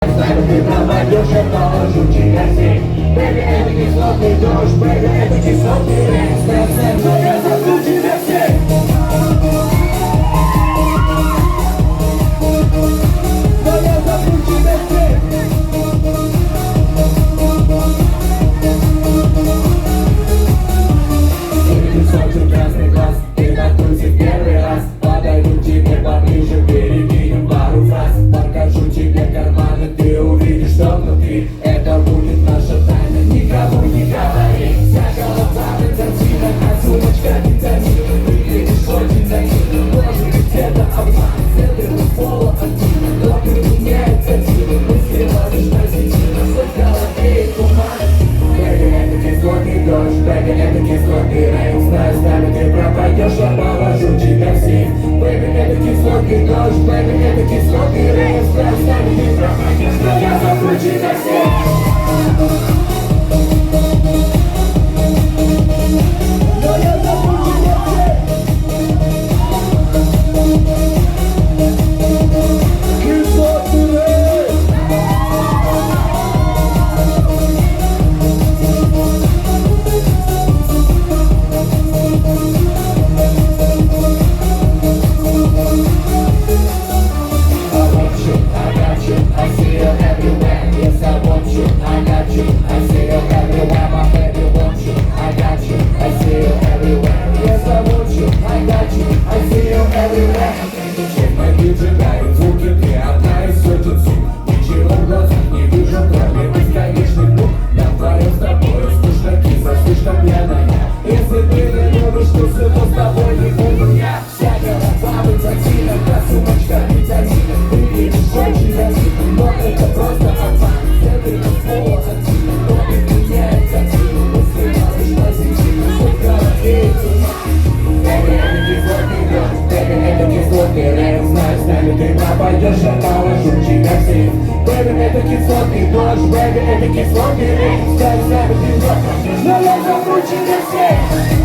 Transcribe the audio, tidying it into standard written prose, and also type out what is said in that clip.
Знаю, ты пропадешь, я положу тебя здесь. Бэби, это кислотный дождь, бэби, это кислотный рейс. Но я забыл тебя всех. Но я забыл тебя всех. Ты сотен красный глаз, ты наткнулся в первый раз. Подойду к тебе поближе, перекинем пару фраз. Покажу тебе карманы, ты увидишь, что внутри. Это будет наша тайна, никому не говори. Вся голова бензина, а сумочка бензина. Выглядишь очень наивно, может быть это обман. Центр пола активно, но применяется сила. Мысли ловишь позитивно, что в голове и туман. Бэби, это кислотный дождь, бэби, это кислотный рейс. Знаю, с нами ты пропадешь, я положу тебя в сейф. Бэби, это кислотный дождь, бэби, это кислотный рейс. Знаю, с нами ты пропадешь, но я забыл тебя всех. Но я забыл тебя всех. Кислотный рейс. I see you everywhere, yes I want you, I got you. I see you everywhere, my baby want you, I got you. I see you everywhere, yes I want you, I got you. I see you everywhere. Мои сжигают звуки, ты одна из сотен сил. Ничего в глазах не вижу, кроме бесконечных мук. Нам вдвоем с тобой скучно, кисло, слишком пьяная. Если ты не любишь тусы, то с тобой не буду я. Вся голова бензина, та сумочка витамина. Выглядишь очень красиво, но это просто обман. Центр пола активно, но меняется активно. Мысли ловишь позитивно, что в голове и туман. Бэби, это кислотный дождь, бэби, это кислотный рейс. Знаю, с нами ты пропадешь, я положу тебя в сейф. Бэби, это кислотный дождь, бэби, это кислотный рейс. Знаю, с нами ты пропадешь, но я забыл тебя всех.